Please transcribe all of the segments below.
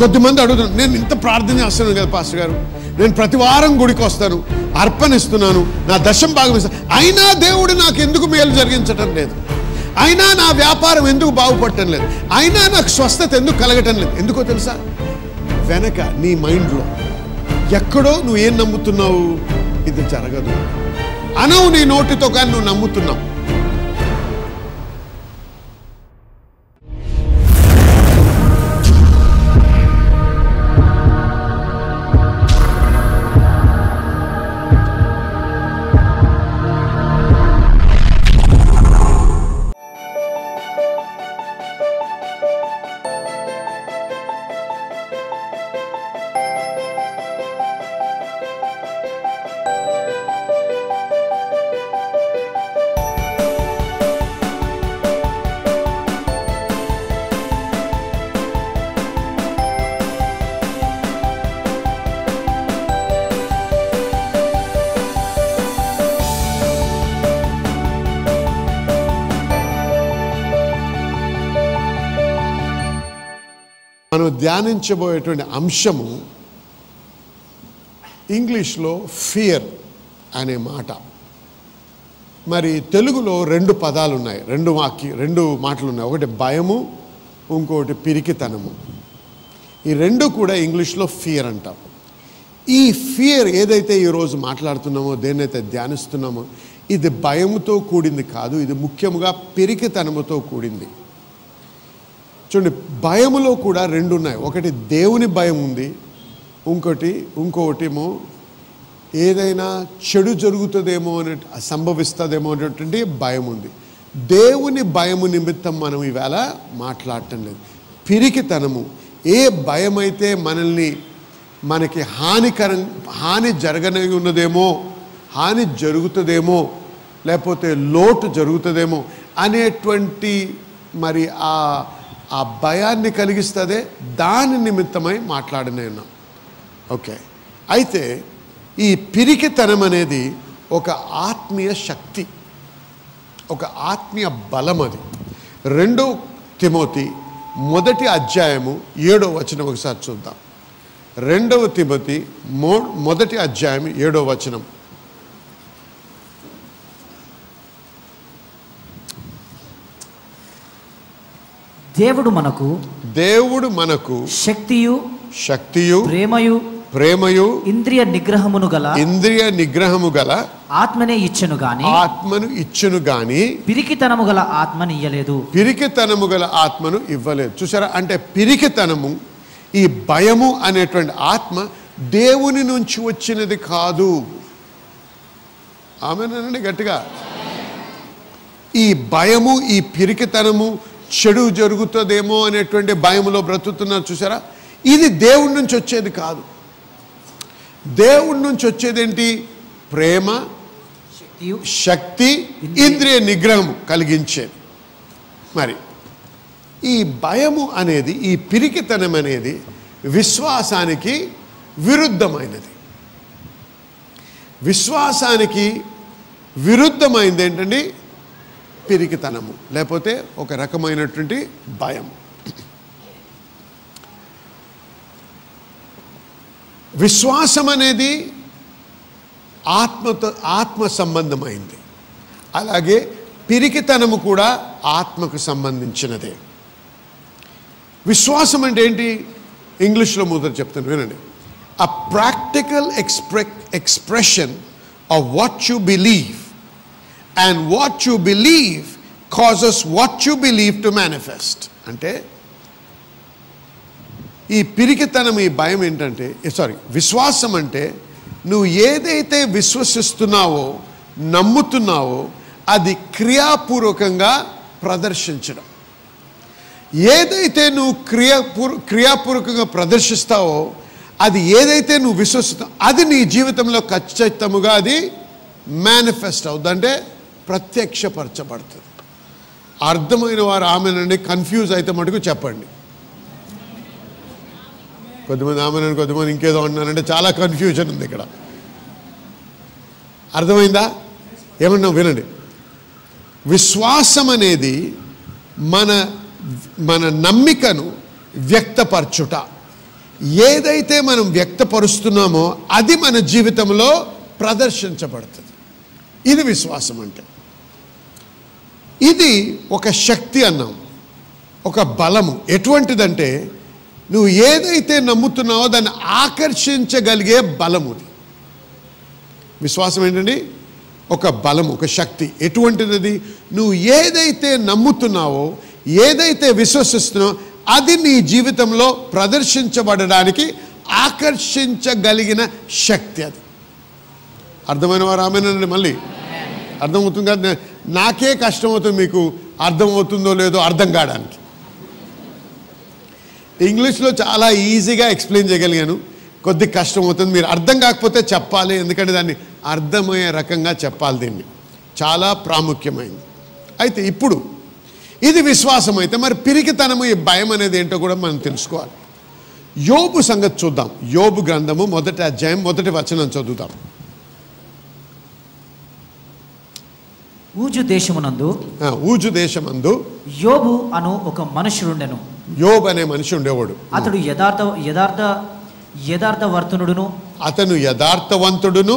కొద్దిమంది అడుగుతాను, నేను ఇంత ప్రార్థన చేస్తున్నాను కదా పాస్టర్ గారు, నేను ప్రతి వారం గుడికి వస్తాను, అర్పణిస్తున్నాను, నా దశం భాగం ఇస్తాను, అయినా దేవుడు నాకు ఎందుకు మేలు జరిగించటం లేదు, అయినా నా వ్యాపారం ఎందుకు బాగుపడటం లేదు, అయినా నాకు స్వస్థత ఎందుకు కలగటం లేదు? ఎందుకో తెలుసా? వెనక నీ మైండ్లో ఎక్కడో నువ్వు ఏం నమ్ముతున్నావు, ఇది జరగదు అనవు నీ నోటితో, కానీ నువ్వు నమ్ముతున్నావు. మనం ధ్యానించబోయేటువంటి అంశము ఇంగ్లీష్లో ఫియర్ అనే మాట. మరి తెలుగులో రెండు పదాలు ఉన్నాయి, రెండు మాటలు ఉన్నాయి. ఒకటి భయము, ఇంకొకటి పిరికితనము. ఈ రెండు కూడా ఇంగ్లీష్లో ఫియర్ అంటాం. ఈ ఫియర్ ఏదైతే ఈరోజు మాట్లాడుతున్నామో, దేన్నైతే ధ్యానిస్తున్నామో, ఇది భయముతో కూడింది కాదు, ఇది ముఖ్యంగా పిరికితనముతో కూడింది. చూడండి, భయములో కూడా రెండు ఉన్నాయి. ఒకటి దేవుని భయం ఉంది, ఇంకొకటేమో ఏదైనా చెడు జరుగుతుందేమో అని, సంభవిస్తుందేమో అనేటువంటి భయం ఉంది. దేవుని భయము నిమిత్తం మనం ఈవేళ మాట్లాడటం లేదు. పిరికితనము, ఏ భయం అయితే మనకి హాని జరగనే ఉన్నదేమో, హాని జరుగుతుందేమో, లేకపోతే లోటు జరుగుతుందేమో అనేటువంటి మరి ఆ భయాన్ని కలిగిస్తుందే, దాని నిమిత్తమై మాట్లాడనే ఉన్నాం. ఓకే, అయితే ఈ పిరికితనం అనేది ఒక ఆత్మీయ శక్తి, ఒక ఆత్మీయ బలం. అది 2 తిమోతి 1వ అధ్యాయము 7వ వచనం ఒకసారి చూద్దాం. 2వ తిమోతి 1వ అధ్యాయం 7వ వచనం. దేవుడు మనకు శక్తియు ప్రేమయు ఇంద్రియ నిగ్రహము గల ఆత్మను ఇచ్చెను గాని పిరికితనము గల ఆత్మను ఇవ్వలేదు. చూసారా? అంటే పిరికితనము, ఈ భయము అనేటువంటి ఆత్మ దేవుని నుంచి వచ్చినది కాదు. ఆమేనండి గట్టిగా. ఈ భయము, ఈ పిరికితనము, చెడు జరుగుతుందేమో అనేటువంటి భయములో బ్రతుకుతున్నారు చూసారా? ఇది దేవుడి నుంచి వచ్చేది కాదు. దేవుడి నుంచి వచ్చేదేంటి? ప్రేమ, శక్తి, ఇంద్రియ నిగ్రహం కలిగించేది. మరి ఈ భయము అనేది, ఈ పిరికితనం అనేది విశ్వాసానికి విరుద్ధమైనది. విశ్వాసానికి విరుద్ధమైంది ఏంటండి? పిరికితనము, లేకపోతే ఒక రకమైనటువంటి భయం. విశ్వాసం అనేది ఆత్మ సంబంధమైంది, అలాగే పిరికితనము కూడా ఆత్మకు సంబంధించినదే. విశ్వాసం అంటే ఏంటి? ఇంగ్లీష్లో మొదట చెప్తాను వినండి. a practical expression of what you believe, and what you believe causes what you believe to manifest. అంటే ఈ పిరికితనం, ఈ భయం ఏంటంటే, విశ్వాసం అంటే నువ్వు ఏదైతే విశ్వసిస్తున్నావో, నమ్ముతున్నావో అది క్రియాపూర్వకంగా ప్రదర్శించడం. ఏదైతే నువ్వు క్రియాపూర్వకంగా ప్రదర్శిస్తావో, అది ఏదైతే నువ్వు విశ్వసిస్తావో అది నీ జీవితంలో ఖచ్చితంగా అది మేనిఫెస్ట్ అవుతుంది, అంటే ప్రత్యక్షపరచబడుతుంది. అర్థమైన వారు ఆమెనండి, కన్ఫ్యూజ్ అయితే మటుకు చెప్పండి. కొద్దిమంది ఆమెనని, కొద్దిమంది ఇంకేదో అంటున్నారంటే చాలా కన్ఫ్యూజన్ ఉంది ఇక్కడ. అర్థమైందా? ఏమన్నా వినండి. విశ్వాసం అనేది మన నమ్మికను వ్యక్తపరచుట, ఏదైతే మనం వ్యక్తపరుస్తున్నామో అది మన జీవితంలో ప్రదర్శించబడుతుంది. ఇది విశ్వాసం అంటే. ఇది ఒక శక్తి అన్నాం, ఒక బలము. ఎటువంటిదంటే నువ్వు ఏదైతే నమ్ముతున్నావో దాన్ని ఆకర్షించగలిగే బలము. విశ్వాసం ఏంటండి? ఒక బలము, ఒక శక్తి. ఎటువంటిది? నువ్వు ఏదైతే నమ్ముతున్నావో, ఏదైతే విశ్వసిస్తున్నావో అది నీ జీవితంలో ప్రదర్శించబడడానికి ఆకర్షించగలిగిన శక్తి. అది అర్థమైన వారు ఆమెనండి. మళ్ళీ అర్థమవుతుంది కదా? నాకే కష్టమవుతుంది, మీకు అర్థమవుతుందో లేదో అర్థం కావడానికి. ఇంగ్లీష్లో చాలా ఈజీగా ఎక్స్ప్లెయిన్ చేయగలిగాను, కొద్ది కష్టం అవుతుంది. మీరు అర్థం కాకపోతే చెప్పాలి, ఎందుకంటే దాన్ని అర్థమయ్యే రకంగా చెప్పాలి. దీన్ని చాలా ప్రాముఖ్యమైంది. అయితే ఇప్పుడు ఇది విశ్వాసం అయితే మరి పిరికితనము, ఈ భయం అనేది ఏంటో కూడా మనం తెలుసుకోవాలి. యోబు సంగతి చూద్దాం. యోబు గ్రంథము 1వ అధ్యాయం 1వ వచనం చదువుతాం. ఊజు దేశమందు యోబు అను ఒక మనుషుడుండెను. యోబు అనే మనిషి ఉండేవాడు. అతడు యథార్థవర్తనుడును, అతను యథార్థవంతుడును,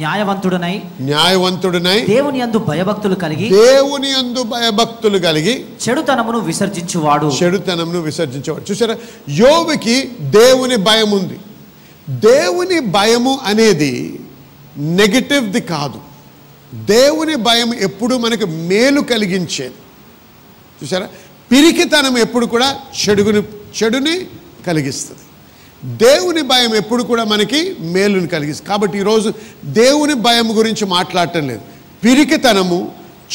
న్యాయవంతుడునై దేవుని యందు భయభక్తులు కలిగి చెడుతనమును విసర్జించువాడు. చూసారా, యోబుకి దేవుని భయం ఉంది. దేవుని భయము అనేది నెగటివ్ది కాదు. దేవుని భయం ఎప్పుడు మనకు మేలు కలిగించేది. చూసారా, పిరికితనం ఎప్పుడు కూడా చెడుని కలిగిస్తుంది. దేవుని భయం ఎప్పుడు కూడా మనకి మేలుని కలిగిస్తుంది. కాబట్టి ఈరోజు దేవుని భయం గురించి మాట్లాడటం లేదు, పిరికితనము,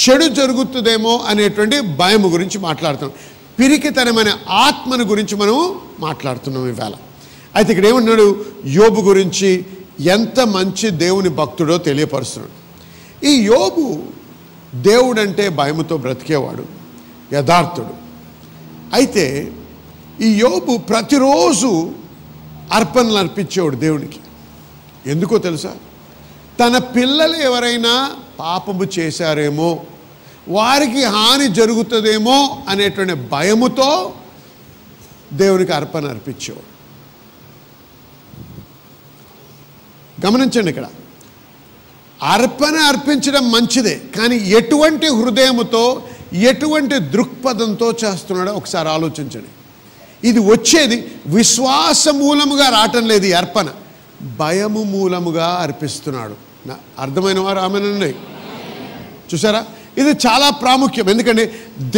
చెడు జరుగుతుందేమో అనేటువంటి భయం గురించి మాట్లాడుతున్నాం. పిరికితనం అనే ఆత్మను గురించి మనము మాట్లాడుతున్నాం ఇవాళ. అయితే ఇక్కడ ఏమన్నాడు యోబు గురించి? ఎంత మంచి దేవుని భక్తుడో తెలియపరుస్తున్నాడు. ఈ యోబు దేవుడంటే భయముతో బ్రతికేవాడు, యథార్థుడు. అయితే ఈ యోబు ప్రతిరోజు అర్పణలు అర్పించేవాడు దేవునికి. ఎందుకో తెలుసా? తన పిల్లలు ఎవరైనా పాపము చేశారేమో, వారికి హాని జరుగుతుందేమో అనేటువంటి భయముతో దేవునికి అర్పణ అర్పించేవాడు. గమనించండి, ఇక్కడ అర్పణ అర్పించడం మంచిదే, కానీ ఎటువంటి హృదయముతో, ఎటువంటి దృక్పథంతో చేస్తున్నాడో ఒకసారి ఆలోచించండి. ఇది వచ్చేది విశ్వాస మూలముగా రావటం లేదు. ఈ అర్పణ భయము మూలముగా అర్పిస్తున్నాడు. అర్థమైన వారు ఆమెనండి. చూసారా, ఇది చాలా ప్రాముఖ్యం. ఎందుకంటే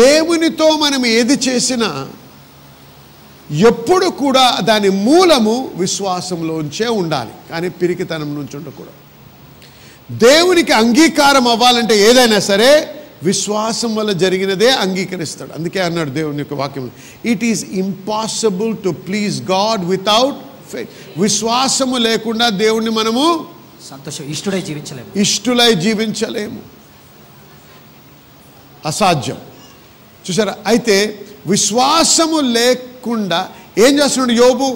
దేవునితో మనం ఏది చేసినా ఎప్పుడు కూడా దాని మూలము విశ్వాసంలోంచే ఉండాలి, కానీ పిరికితనం నుంచి ఉండకూడదు. దేవునికి అంగీకారం అవ్వాలంటే ఏదైనా సరే విశ్వాసం వల్ల జరిగినదే అంగీకరిస్తాడు. అందుకే అన్నాడు దేవుని యొక్క వాక్యం, it is impossible to please God without faith. విశ్వాసము లేకుండా దేవుణ్ణి మనము ఇష్టులై జీవించలేము, అసాధ్యం. చూసారా, అయితే విశ్వాసము లేకుండా ఏం చేస్తున్నాడు యోబు?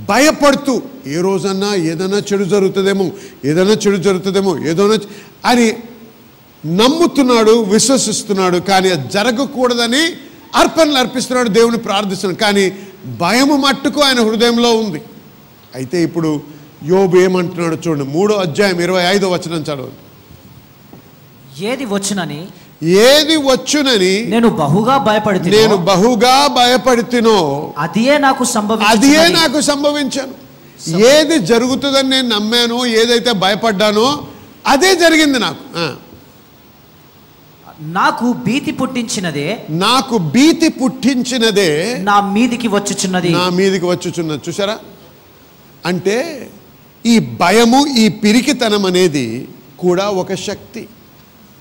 భయపడుతూ ఏ రోజన్నా ఏదైనా చెడు జరుగుతుందేమో ఏదైనా అని నమ్ముతున్నాడు, విశ్వసిస్తున్నాడు. కానీ అది జరగకూడదని అర్పణలు అర్పిస్తున్నాడు, దేవుని ప్రార్థిస్తున్నాడు. కానీ భయము మట్టుకు ఆయన హృదయంలో ఉంది. అయితే ఇప్పుడు యోబు ఏమంటున్నాడు చూడండి, 3వ అధ్యాయం 25వ వచనం చదవండి. ఏది వచ్చునని నేను బహుగా భయపడుతునో అదియే నాకు సంభవించాను. ఏది జరుగుతుందని నేను నమ్మానో, ఏదైతే భయపడ్డానో అదే జరిగింది నాకు. నాకు భీతి పుట్టించినదే నా మీదికి వచ్చుచున్నది. చూసారా, అంటే ఈ భయము, ఈ పిరికితనం అనేది కూడా ఒక శక్తి,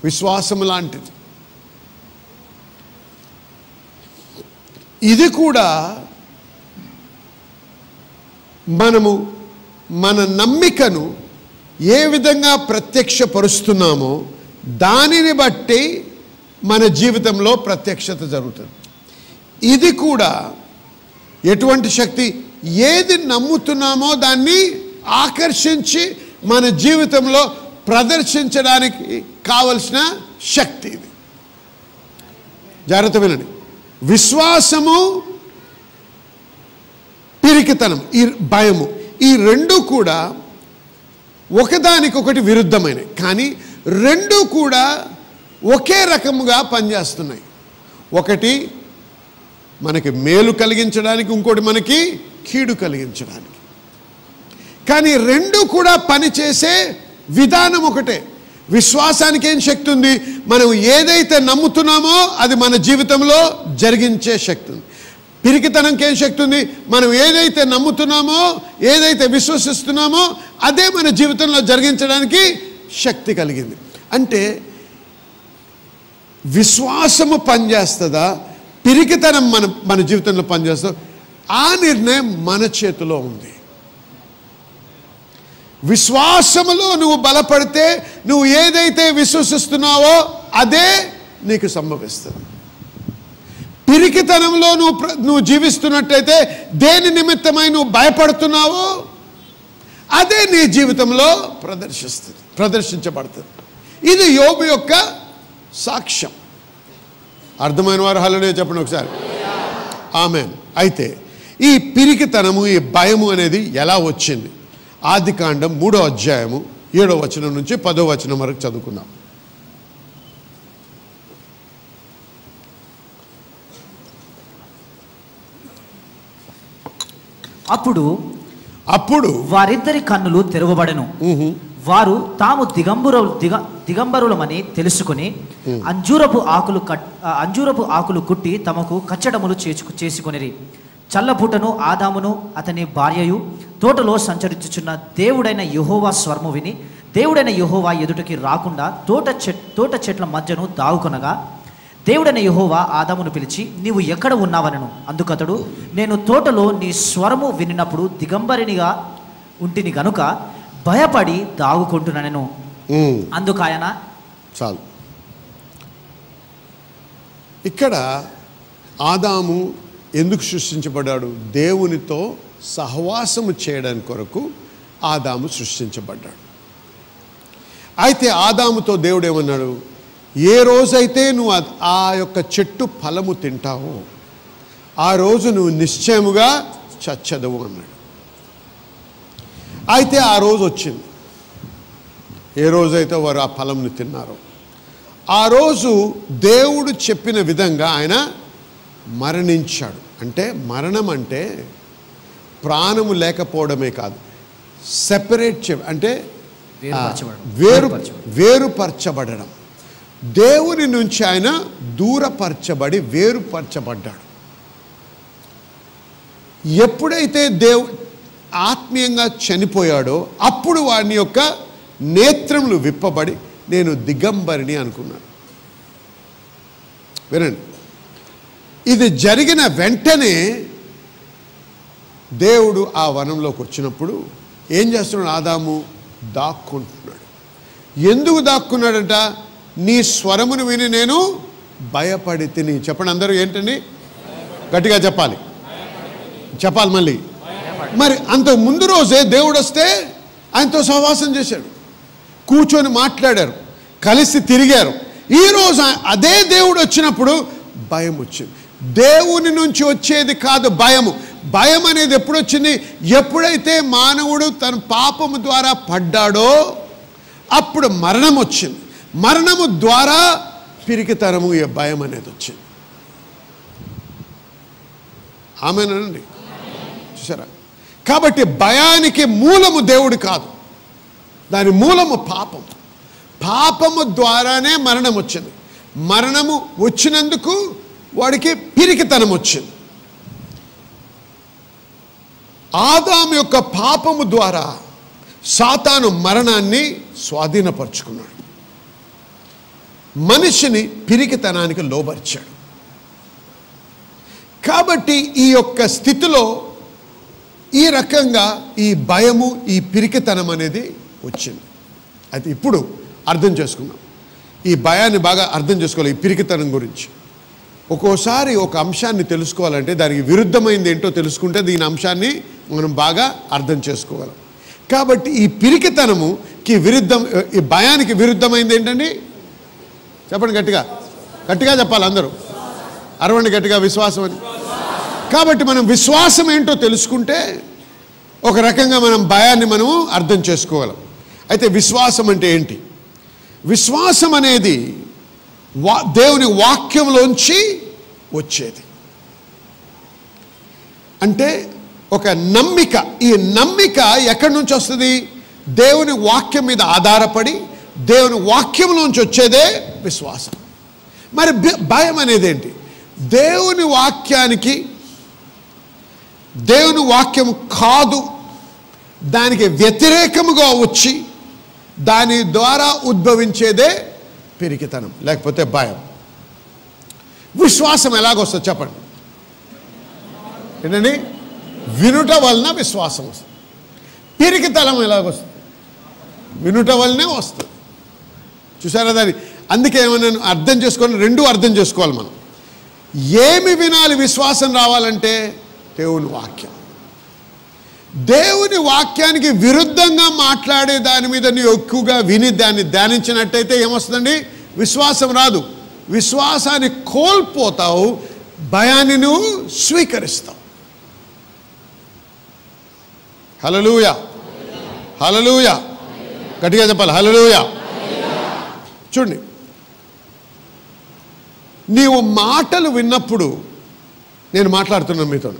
విశ్వాసము లాంటిది. ఇది కూడా మనము మన నమ్మికను ఏ విధంగా ప్రత్యక్షపరుస్తున్నామో దానిని బట్టి మన జీవితంలో ప్రత్యక్షత జరుగుతుంది. ఇది కూడా ఎటువంటి శక్తి? ఏది నమ్ముతున్నామో దాన్ని ఆకర్షించి మన జీవితంలో ప్రదర్శించడానికి కావలసిన శక్తి ఇది. జాగ్రత్త వినండి. విశ్వాసము పిరికితనం, ఈ భయము, ఈ రెండు కూడా ఒకదానికొకటి విరుద్ధమైనవి, కానీ రెండు కూడా ఒకే రకముగా పనిచేస్తున్నాయి. ఒకటి మనకి మేలు కలిగించడానికి, ఇంకోటి మనకి కీడు కలిగించడానికి. కానీ రెండు కూడా పనిచేసే విధానం ఒకటే. విశ్వాసానికి ఏం శక్తి ఉంది? మనం ఏదైతే నమ్ముతున్నామో అది మన జీవితంలో జరిగించే శక్తి ఉంది. పిరికితనంకి ఏం శక్తి ఉంది? మనం ఏదైతే నమ్ముతున్నామో, ఏదైతే విశ్వసిస్తున్నామో అదే మన జీవితంలో జరిగించడానికి శక్తి కలిగింది. అంటే విశ్వాసము పనిచేస్తుందా, పిరికితనం మన జీవితంలో పనిచేస్తుందా, ఆ నిర్ణయం మన చేతిలో ఉంది. విశ్వాసములో నువ్వు బలపడితే నువ్వు ఏదైతే విశ్వసిస్తున్నావో అదే నీకు సంభవిస్తుంది. పిరికితనంలో నువ్వు జీవిస్తున్నట్టయితే, దేని నిమిత్తమై నువ్వు భయపడుతున్నావో అదే నీ జీవితంలో ప్రదర్శించబడుతుంది. ఇది యోబు యొక్క సాక్ష్యం. అర్థమైన వారు హల్లెలూయా చెప్పండి ఒకసారి. ఆమేన్. అయితే ఈ పిరికితనము, ఈ భయము అనేది ఎలా వచ్చింది? ఆదికాండం 3వ అధ్యాయము 7వ వచనం నుంచి 10వ వచనం వరకు చదువుకుందాం. అప్పుడు వారిద్దరి కన్నులు తెరవబడెను. వారు తాము దిగంబరులమని తెలుసుకుని అంజూరపు ఆకులు కుట్టి తమకు కచ్చడములు చేసుకొనిరి. చల్లపూటను ఆదామును అతని భార్యయు తోటలో సంచరించుచున్న దేవుడైన యెహోవా స్వరము విని, దేవుడైన యెహోవా ఎదుటికి రాకుండా తోట చెట్ల మధ్యను దాగుకొనగా, దేవుడైన యెహోవా ఆదామును పిలిచి, నీవు ఎక్కడ ఉన్నావనను. అందుకతడు, నేను తోటలో నీ స్వరము వినినప్పుడు దిగంబరినిగా ఉంటిని గనుక భయపడి దాగుకుంటున్నాను. అందుకాయన చాలు. ఇక్కడ ఆదాము ఎందుకు సృష్టించబడ్డాడు? దేవునితో సహవాసము చేయడానికి కొరకు ఆదాము సృష్టించబడ్డాడు. అయితే ఆదాముతో దేవుడు ఏమన్నాడు? ఏ రోజైతే నువ్వు ఆ యొక్క చెట్టు ఫలము తింటావో ఆ రోజు నువ్వు నిశ్చయముగా చచ్చదవు అన్నాడు. అయితే ఆ రోజు వచ్చింది. ఏ రోజైతే వారు ఆ ఫలంని తిన్నారో ఆ రోజు దేవుడు చెప్పిన విధంగా ఆయన మరణించాడు. అంటే మరణం అంటే ప్రాణము లేకపోవడమే కాదు, సెపరేట్ అంటే వేరుపరచబడడం. దేవుని నుంచి ఆయన దూరపరచబడి వేరుపరచబడ్డాడు. ఎప్పుడైతే ఆత్మీయంగా చనిపోయాడో అప్పుడు వాని యొక్క నేత్రములు విప్పబడి నేను దిగంబరిని అనుకున్నాడు. వినండి, ఇది జరిగిన వెంటనే దేవుడు ఆ వనంలోకి వచ్చినప్పుడు ఏం చేస్తున్నాడు? ఆదాము దాక్కుంటున్నాడు. ఎందుకు దాక్కున్నాడంట? నీ స్వరమును విని నేను భయపడి తిని. చెప్పండి అందరూ, ఏంటండి? గట్టిగా చెప్పాలి మళ్ళీ. మరి అంత ముందు రోజే దేవుడు వస్తే ఆయనతో సహవాసం చేశాడు, కూర్చొని మాట్లాడారు, కలిసి తిరిగారు. ఈరోజు అదే దేవుడు వచ్చినప్పుడు భయం వచ్చింది. దేవుని నుంచి వచ్చేది కాదు భయము. భయం అనేది ఎప్పుడు వచ్చింది? ఎప్పుడైతే మానవుడు తన పాపము ద్వారా పడ్డాడో అప్పుడు మరణం వచ్చింది. మరణము ద్వారా పిరికితనము, ఈ భయం అనేది వచ్చింది. ఆమేనండి, చూసారా? కాబట్టి భయానికి మూలము దేవుడు కాదు, దాని మూలము పాపం. పాపము ద్వారానే మరణం వచ్చింది. మరణము వచ్చినందుకు వాడికి పిరికితనం వచ్చింది. ఆదాము యొక్క పాపము ద్వారా సాతాను మరణాన్ని స్వాధీనపరుచుకున్నాడు, మనిషిని పిరికితనానికి లోబర్చాడు. కాబట్టి ఈ యొక్క స్థితిలో ఈ రకంగా ఈ భయము, ఈ పిరికితనం అనేది వచ్చింది. అయితే ఇప్పుడు అర్థం చేసుకున్నాం, ఈ భయాన్ని బాగా అర్థం చేసుకోవాలి. ఈ పిరికితనం గురించి ఒక్కోసారి ఒక అంశాన్ని తెలుసుకోవాలంటే దానికి విరుద్ధమైంది ఏంటో తెలుసుకుంటే దీని అంశాన్ని మనం బాగా అర్థం చేసుకోగలం. కాబట్టి ఈ పిరికితనముకి విరుద్ధం, ఈ భయానికి విరుద్ధమైంది ఏంటండి? చెప్పండి, గట్టిగా చెప్పాలి అందరూ. అరవండి గట్టిగా, విశ్వాసం అని. కాబట్టి మనం విశ్వాసం ఏంటో తెలుసుకుంటే ఒక రకంగా మనం భయాన్ని మనము అర్థం చేసుకోగలం. అయితే విశ్వాసం అంటే ఏంటి? విశ్వాసం అనేది దేవుని వాక్యంలోంచి వచ్చేది. అంటే ఒక నమ్మిక. ఈ నమ్మిక ఎక్కడి నుంచి వస్తుంది? దేవుని వాక్యం మీద ఆధారపడి దేవుని వాక్యంలోంచి వచ్చేదే విశ్వాసం. మరి భయం అనేది ఏంటి? దేవుని వాక్యానికి, దేవుని వాక్యం కాదు దానికి వ్యతిరేకముగా వచ్చి దాని ద్వారా ఉద్భవించేదే పిరికితనం, లేకపోతే భయం. విశ్వాసం ఎలాగొస్తుంది చెప్పండి? ఏంటండి? వినుట వలన విశ్వాసం వస్తుంది. పిరికితనం ఎలాగొస్తుంది? వినుట వలనే వస్తుంది. చూసారా దాన్ని? అందుకే ఏమన్నా అర్థం చేసుకొని రెండు అర్థం చేసుకోవాలి మనం. ఏమి వినాలి విశ్వాసం రావాలంటే? దేవుని వాక్యం. దేవుని వాక్యానికి విరుద్ధంగా మాట్లాడే దాని మీద నువ్వు ఎక్కువగా విని దాన్ని ధ్యానించినట్టయితే ఏమొస్తుందండి? విశ్వాసం రాదు. విశ్వాసాన్ని కోల్పోతావు, భయాన్ని నువ్వు స్వీకరిస్తావు. హల్లెలూయా, హల్లెలూయా, గట్టిగా చెప్పాలి హల్లెలూయా. చూడండి, నీవు మాటలు విన్నప్పుడు, నేను మాట్లాడుతున్నాను మీతో,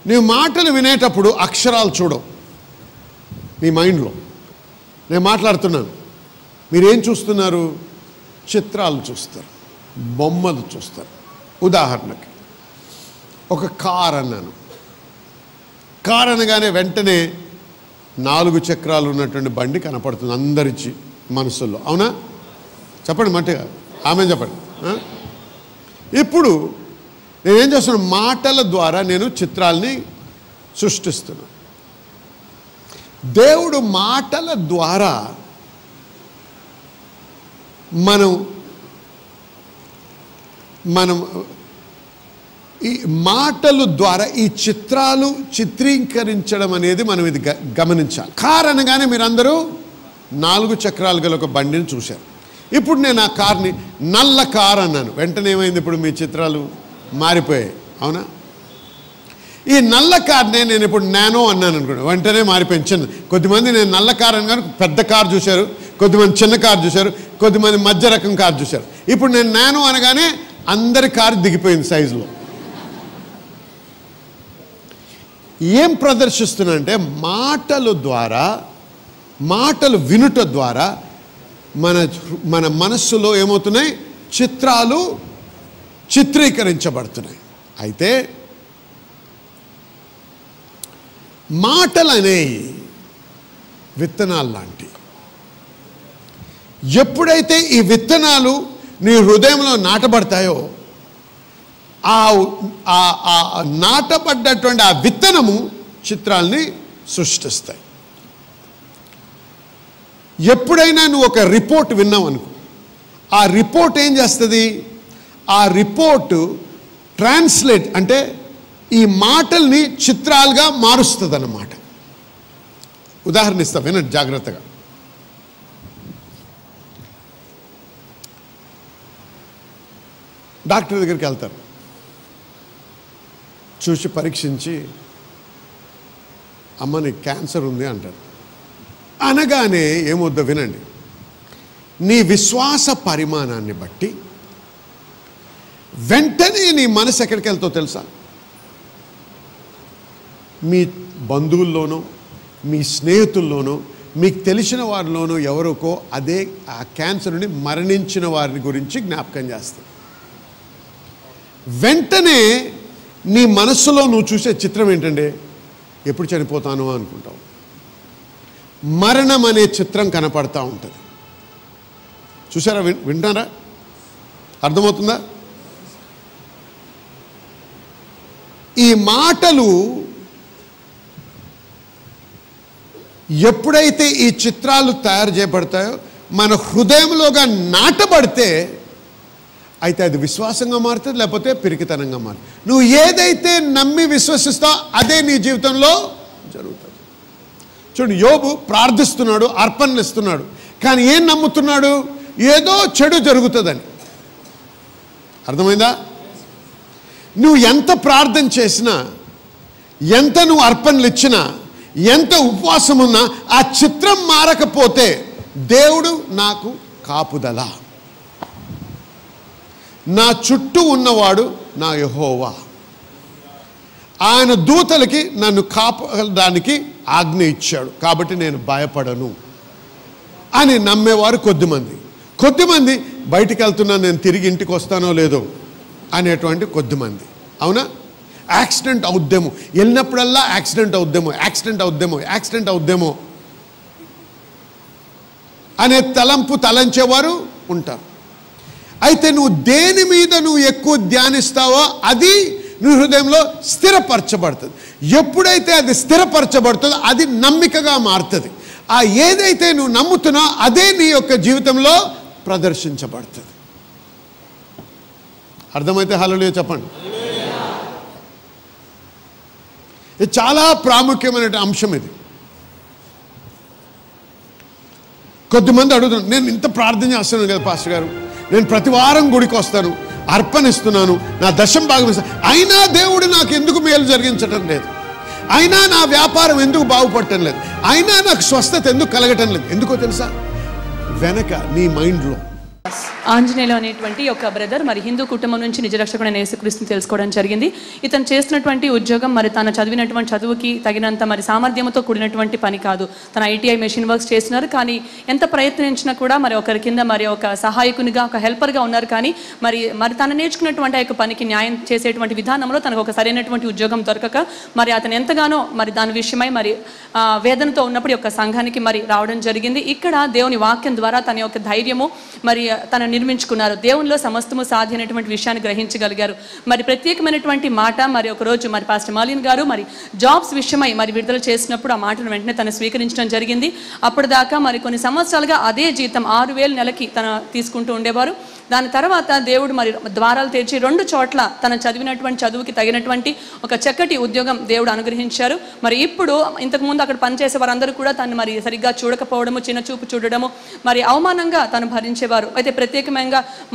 నీవు మాటలు వినేటప్పుడు అక్షరాలు చూడవు మీ మైండ్లో. నేను మాట్లాడుతున్నాను, మీరేం చూస్తున్నారు? చిత్రాలు చూస్తారు, బొమ్మలు చూస్తారు. ఉదాహరణకి ఒక కార్ అన్నాను. కార్ అనగానే వెంటనే 4 చక్రాలు ఉన్నటువంటి బండి కనపడుతుంది అందరి మనసుల్లో. అవునా? చెప్పండి మంచిగా, ఆమె చెప్పండి. ఇప్పుడు నేనేం చేస్తున్నాను? మాటల ద్వారా నేను చిత్రాల్ని సృష్టిస్తున్నాను. దేవుడు మాటల ద్వారా మనం ఈ మాటల ద్వారా ఈ చిత్రాలు చిత్రీకరించడం అనేది మనం ఇది గమనించాలి. కార్ అనగానే మీరందరూ 4 చక్రాలు గల ఒక బండిని చూశారు. ఇప్పుడు నేను ఆ కార్ని నల్ల కార్ అన్నాను, వెంటనే ఏమైంది? ఇప్పుడు మీ చిత్రాలు మారిపోయాయి. అవునా? ఈ నల్ల కార్నే నేను ఇప్పుడు నానో అన్నాను అనుకోండి, వెంటనే మారిపోయింది. చిన్న కొద్దిమంది నేను నల్ల కార్ అనగానే పెద్ద కార్ చూశారు, కొద్దిమంది చిన్న కార్ చూశారు, కొద్దిమంది మధ్య రకం కార్ చూశారు. ఇప్పుడు నేను నానో అనగానే అందరి కారు దిగిపోయింది సైజులో. ఏం ప్రదర్శిస్తున్నా అంటే మాటల ద్వారా, మాటలు వినుట ద్వారా మన మనస్సులో ఏమవుతున్నాయి? చిత్రాలు చిత్రీకరించబడుతున్నాయి. అయితే మాటలు అనేవి విత్తనాలు లాంటివి. ఎప్పుడైతే ఈ విత్తనాలు నీ హృదయంలో నాటబడతాయో ఆ నాటబడ్డటువంటి ఆ విత్తనము చిత్రాల్ని సృష్టిస్తాయి. ఎప్పుడైనా నువ్వు ఒక రిపోర్ట్ విన్నావు అనుకో, ఆ రిపోర్ట్ ఏం చేస్తుంది? ఆ రిపోర్టు ట్రాన్స్లేట్ అంటే ఈ మాటల్ని చిత్రాలుగా మారుస్తుంది అన్నమాట. ఉదాహరణ ఇస్తా, వినండి జాగ్రత్తగా. డాక్టర్ దగ్గరికి వెళ్తారు, చూసి పరీక్షించి అమ్మ నీకు క్యాన్సర్ ఉంది అంటారు. అనగానే ఏమొద్దో వినండి, నీ విశ్వాస పరిమాణాన్ని బట్టి వెంటనే నీ మనసు ఎక్కడికి వెళ్తావు తెలుసా? మీ బంధువుల్లోనో, మీ స్నేహితుల్లోనో, మీకు తెలిసిన వారిలోనో ఎవరికో అదే ఆ క్యాన్సర్ని మరణించిన వారిని గురించి జ్ఞాపకం చేస్తావు. వెంటనే నీ మనస్సులో నువ్వు చూసే చిత్రం ఏంటంటే, ఎప్పుడు చనిపోతానో అనుకుంటావు. మరణం అనే చిత్రం కనపడతా ఉంటుంది. చూసారా? వింటారా? అర్థమవుతుందా? ఈ మాటలు ఎప్పుడైతే ఈ చిత్రాలు తయారు చేయబడతాయో మన హృదయంలోగా నాటబడితే అయితే అది విశ్వాసంగా మారుతుంది, లేకపోతే పిరికితనంగా మారుతుంది. నువ్వు ఏదైతే నమ్మి విశ్వసిస్తావో అదే నీ జీవితంలో జరుగుతుంది. చూడు, యోబు ప్రార్థిస్తున్నాడు, అర్పణలు ఇస్తున్నాడు, కానీ ఏం నమ్ముతున్నాడు? ఏదో చెడు జరుగుతుందని. అర్థమైందా? నువ్వు ఎంత ప్రార్థన చేసినా, ఎంత నువ్వు అర్పణలు ఇచ్చినా, ఎంత ఉపవాసం ఉన్నా ఆ చిత్రం మారకపోతే దేవుడు నాకు కాపుదల, నా చుట్టూ ఉన్నవాడు నా యెహోవా, ఆయన దూతలకి నన్ను కాపాడడానికి ఆజ్ఞ ఇచ్చాడు కాబట్టి నేను భయపడను అని నమ్మేవారు కొద్దిమంది బయటికి వెళ్తున్నాను, నేను తిరిగి ఇంటికి వస్తానో లేదో అనేటువంటి కొద్దిమంది. అవునా? యాక్సిడెంట్ అవుద్దేమో, వెళ్ళినప్పుడల్లా యాక్సిడెంట్ అవుద్దేమో అనే తలంచేవారు ఉంటారు. అయితే నువ్వు దేని మీద నువ్వు ఎక్కువ ధ్యానిస్తావో అది నీ హృదయంలో స్థిరపరచబడుతుంది. ఎప్పుడైతే అది స్థిరపరచబడుతుందో అది నమ్మికగా మారుతుంది. ఆ ఏదైతే నువ్వు నమ్ముతున్నావో అదే నీ యొక్క జీవితంలో ప్రదర్శించబడుతుంది. అర్థమైతే హల్లెలూయా చెప్పండి. ఇది చాలా ప్రాముఖ్యమైన అంశం. ఇది కొద్దిమంది అడుగుతున్నారు, నేను ఇంత ప్రార్థన చేస్తున్నాను కదా పాస్టర్ గారు, నేను ప్రతి వారం గుడికి వస్తాను, అర్పణిస్తున్నాను, నా దశం భాగం ఇస్తాను, అయినా దేవుడు నాకు ఎందుకు మేలు జరిగించటం లేదు, అయినా నా వ్యాపారం ఎందుకు బాగుపడటం లేదు, అయినా నాకు స్వస్థత ఎందుకు కలగటం లేదు? ఎందుకో తెలుసా? వెనక నీ మైండ్లో ఆంజనేయులు అనేటువంటి ఒక బ్రదర్ మరి హిందూ కుటుంబం నుంచి నిజరక్షకుడైన యేసుక్రీస్తుని తెలుసుకోవడం జరిగింది. ఇతను చేస్తున్నటువంటి ఉద్యోగం మరి తను చదివినటువంటి చదువుకి తగినంత మరి సామర్థ్యంతో కూడినటువంటి పని కాదు. తన ఐటీఐ మెషిన్ వర్క్స్ చేస్తున్నారు, కానీ ఎంత ప్రయత్నించినా కూడా మరి ఒకరి కింద మరి ఒక సహాయకునిగా, ఒక హెల్పర్గా ఉన్నారు. కానీ మరి తను నేర్చుకున్నటువంటి ఆ యొక్క పనికి న్యాయం చేసేటువంటి విధానంలో తనకు ఒక సరైనటువంటి ఉద్యోగం దొరకక మరి అతను ఎంతగానో మరి దాని విషయమై మరి వేదనతో ఉన్నప్పుడు యొక్క సంఘానికి మరి రావడం జరిగింది. ఇక్కడ దేవుని వాక్యం ద్వారా తన యొక్క ధైర్యము మరి తను నిర్మించుకున్నారు. దేవునిలో సమస్తము సాధ్యమైనటువంటి విషయాన్ని గ్రహించగలిగారు. మరి ప్రత్యేకమైనటువంటి మాట మరి ఒకరోజు మరి పాస్టర్ మాలిన్ గారు మరి జాబ్స్ విషయమై మరి విడుదల చేసినప్పుడు ఆ మాటను వెంటనే తను స్వీకరించడం జరిగింది. అప్పటిదాకా మరి కొన్ని సంవత్సరాలుగా అదే జీతం 6,000 నెలకి తను తీసుకుంటూ ఉండేవారు. దాని తర్వాత దేవుడు మరి ద్వారాలు తెరిచి 2 చోట్ల తను చదివినటువంటి చదువుకి తగినటువంటి ఒక చక్కటి ఉద్యోగం దేవుడు అనుగ్రహించారు. మరి ఇప్పుడు ఇంతకుముందు అక్కడ పనిచేసే వారందరూ కూడా తను మరి సరిగ్గా చూడకపోవడము, చిన్న చూపు చూడడము, మరి అవమానంగా తను భరించేవారు. అయితే ప్రత్యేకమైన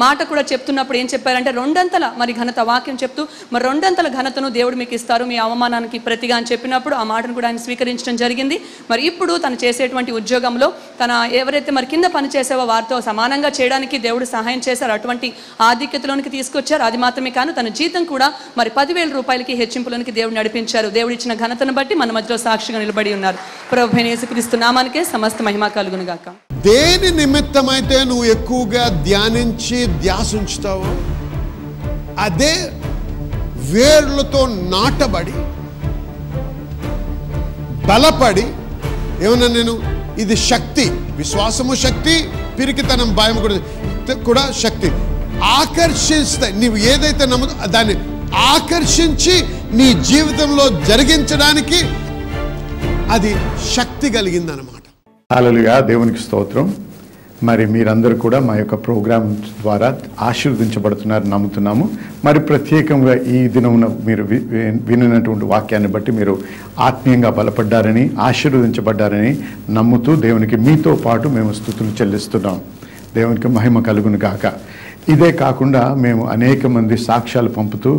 మాట కూడా చెప్తున్నప్పుడు ఏం చెప్పారంటే 2 మరి ఘనత వాక్యం చెప్తూ మరి 2 ఘనతను దేవుడు మీకు ఇస్తారు మీ అవమానానికి ప్రతిగా అని చెప్పినప్పుడు ఆ మాటను కూడా ఆయన స్వీకరించడం జరిగింది. మరి ఇప్పుడు తను చేసేటువంటి ఉద్యోగంలో తన ఎవరైతే మరి కింద పనిచేసేవో వారితో సమానంగా చేయడానికి దేవుడు సహాయం చేశారు. అటువంటి ఆధిక్యతలోనికి తీసుకొచ్చారు. అది మాత్రమే కాదు, తన జీతం కూడా మరి 10,000 రూపాయలకి హెచ్చింపులోనికి దేవుడు నడిపించారు. దేవుడు ఇచ్చిన ఘనతను బట్టి మన మధ్యలో సాక్షిగా నిలబడి ఉన్నారు. ప్రభువైన యేసుక్రీస్తు నామానికే సమస్త మహిమ కలుగును గాక. దేని నిమిత్తమైతే నువ్వు ఎక్కువగా ధ్యానించి ధ్యాసుంచుతావో అదే వేర్లతో నాటబడి బలపడి, ఏమన్నా నేను ఇది శక్తి, విశ్వాసము శక్తి, పిరికితనం భయం కూడా శక్తి ఆకర్షిస్తాయి. నీవు ఏదైతే నమ్ముతో దాన్ని ఆకర్షించి నీ జీవితంలో జరిగించడానికి అది శక్తి కలిగిందన్నమాట. హల్లెలూయా, దేవునికి స్తోత్రం. మరి మీరందరూ కూడా మా యొక్క ప్రోగ్రాం ద్వారా ఆశీర్వదించబడుతున్నారు నమ్ముతున్నాము. మరి ప్రత్యేకంగా ఈ దినమున మీరు వినినటువంటి వాక్యాన్ని బట్టి మీరు ఆత్మీయంగా బలపడ్డారని, ఆశీర్వదించబడ్డారని నమ్ముతూ దేవునికి మీతో పాటు మేము స్తుతులు చెల్లిస్తున్నాం. దేవునికి మహిమ కలుగును గాక. ఇదే కాకుండా మేము అనేక మంది సాక్ష్యాలు పంపుతూ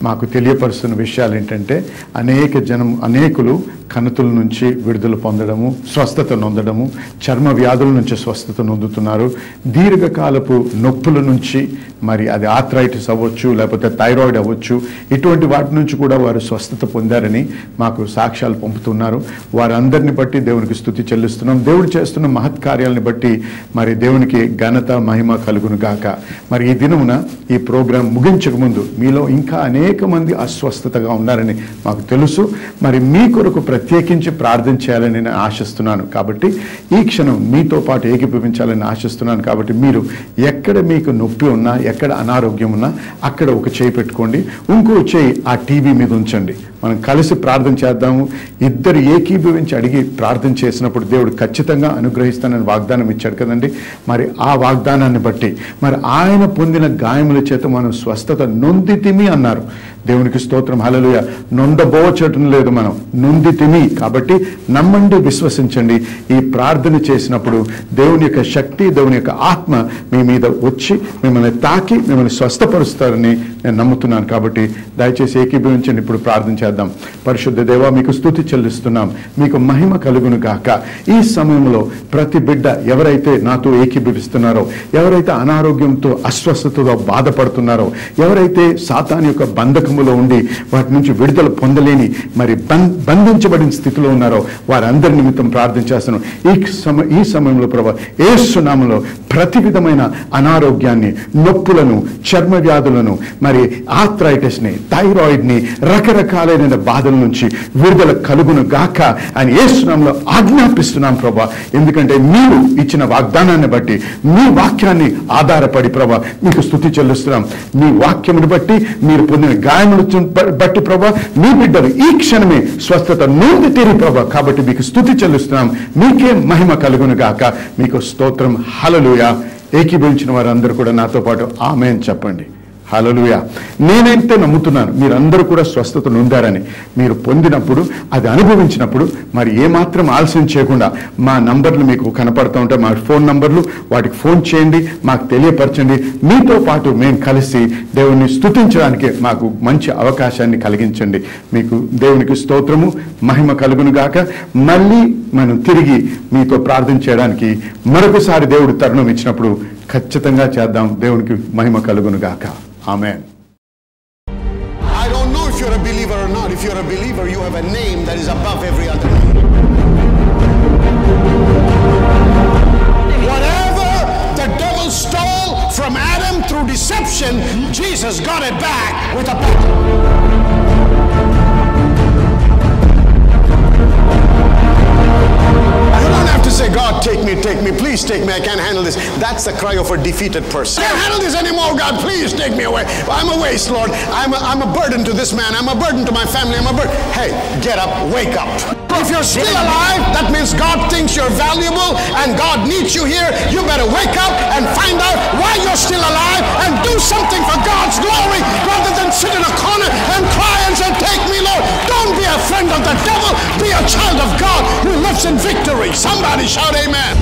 మాకు తెలియపరుస్తున్న విషయాలు ఏంటంటే అనేకులు కణుతుల నుంచి విడుదల పొందడము, స్వస్థత నొందడము, చర్మ వ్యాధుల నుంచి స్వస్థత నొందుతున్నారు. దీర్ఘకాలపు నొప్పుల నుంచి, మరి అది ఆర్థరైటిస్ అవ్వచ్చు, లేకపోతే థైరాయిడ్ అవ్వచ్చు, ఇటువంటి వాటి నుంచి కూడా వారు స్వస్థత పొందారని మాకు సాక్ష్యాలు పంపుతున్నారు. వారందరిని బట్టి దేవునికి స్తుతి చెల్లిస్తున్నాం. దేవుడు చేస్తున్న మహత్కార్యాలని బట్టి మరి దేవునికి ఘనత మహిమ కలుగును గాక. మరి ఈ దినమున ఈ ప్రోగ్రాం ముగించక ముందు మీలో ఇంకా అనేక మంది అస్వస్థతగా ఉన్నారని మాకు తెలుసు. మరి మీ కొరకు ప్రత్యేకించి ప్రార్థన చేయాలని నేను ఆశిస్తున్నాను. కాబట్టి ఈ క్షణం మీతో పాటు ఏకీభవించాలని ఆశిస్తున్నాను. కాబట్టి మీరు ఎక్కడ మీకు నొప్పి ఉన్నా, ఎక్కడ అనారోగ్యం ఉన్నా అక్కడ ఒక చేయి పెట్టుకోండి, ఇంకో చేయి ఆ టీవీ మీద ఉంచండి. మనం కలిసి ప్రార్థన చేద్దాము. ఇద్దరు ఏకీభవించి అడిగి ప్రార్థన చేసినప్పుడు దేవుడు ఖచ్చితంగా అనుగ్రహిస్తానని వాగ్దానం ఇచ్చాడు కదండి. మరి ఆ వాగ్దానాన్ని బట్టి మరి ఆయన పొందిన గాయముల చేత మనం స్వస్థత నొందితిమి అన్నారు. దేవునికి స్తోత్రం, హల్లెలూయా. నొందబోచటం లేదు, మనం నొందితిమి. కాబట్టి నమ్మండి, విశ్వసించండి. ఈ ప్రార్థన చేసినప్పుడు దేవుని యొక్క శక్తి, దేవుని యొక్క ఆత్మ మీ మీద వచ్చి మిమ్మల్ని తాకి మిమ్మల్ని స్వస్థపరుస్తారని నేను నమ్ముతున్నాను. కాబట్టి దయచేసి ఏకీభవించండి. ఇప్పుడు ప్రార్థన చేద్దాం. పరిశుద్ధ దేవా, మీకు స్తుతి చెల్లిస్తున్నాం, మీకు మహిమ కలుగును గాక. ఈ సమయంలో ప్రతి బిడ్డ ఎవరైతే నాతో ఏకీభవిస్తున్నారో, ఎవరైతే అనారోగ్యంతో అస్వస్థతతో బాధపడుతున్నారో, ఎవరైతే సాతాను యొక్క బంధకములో ఉండి వాటి నుంచి విడుదల పొందలేని మరి బంధించబడిన స్థితిలో ఉన్నారో వారందరి నిమిత్తం ప్రార్థన చేస్తున్నాం. ఈ సమయంలో ప్రభా యేసు నామములో ప్రతి విధమైన అనారోగ్యాన్ని, నొప్పులను, చర్మ వ్యాధులను, మరి ఆర్థరైటిస్ని, థైరాయిడ్ని, రకరకాలైన బాధల నుంచి విడుదల కలుగును గాక అని యేసు నామములో ఆజ్ఞాపిస్తున్నాం ప్రభా. ఎందుకంటే మీరు ఇచ్చిన వాగ్దానాన్ని బట్టి, మీ వాక్యాన్ని ఆధారపడి ప్రభా మీకు స్తుతి చెల్లిస్తున్నాం. మీ వాక్యమును బట్టి, మీరు పొందిన గాయములు బట్టి ప్రభా మీ బిడ్డలు ఈ క్షణమే స్వస్థత నొంది తీరి ప్రభా. కాబట్టి మీకు స్తుతి చెల్లిస్తున్నాం. మీకే మహిమ కలుగును గాక. మీకు స్తోత్రం, హల్లెలూయా. ఏకీభవించిన వారందరూ కూడా నాతో పాటు ఆమేన్ చెప్పండి. హల్లెలూయా. నేనైతే నమ్ముతున్నాను మీరందరూ కూడా స్వస్థత నొందారని. మీరు పొందినప్పుడు, అది అనుభవించినప్పుడు మరి ఏమాత్రం ఆలస్యం చేయకుండా మా నంబర్లు మీకు కనపడుతూ ఉంటాయి, మా ఫోన్ నంబర్లు, వాటికి ఫోన్ చేయండి, మాకు తెలియపరచండి. మీతో పాటు మేము కలిసి దేవుణ్ణి స్తుతించడానికి మాకు మంచి అవకాశాన్ని కలిగించండి. మీకు దేవునికి స్తోత్రము, మహిమ కలుగును గాక. మళ్ళీ మనం తిరిగి మీతో ప్రార్థన చేయడానికి మరొకసారి దేవుడు తరుణం ఇచ్చినప్పుడు ఖచ్చితంగా చేద్దాం. దేవునికి మహిమ కలుగును గాక. Amen. I don't know if you're a believer or not. If you're a believer, you have a name that is above every other name. Whatever the devil stole from Adam through deception, Jesus got it back with a power. You don't have to say, God, take me, please take me, I can't handle this. That's the cry of a defeated person. I can't handle this anymore, God, please take me away. I'm a waste, Lord. I'm a burden to this man. I'm a burden to my family. I'm a burden. Hey, get up, wake up. If you're still alive, that means God thinks you're valuable and God needs you here. You better wake up and find out why you're still alive and do something for God's glory rather than sit in a corner and cry and say, take me, Lord. Don't be a friend of the devil. Be a child of God who lives in victory. Somebody shout amen.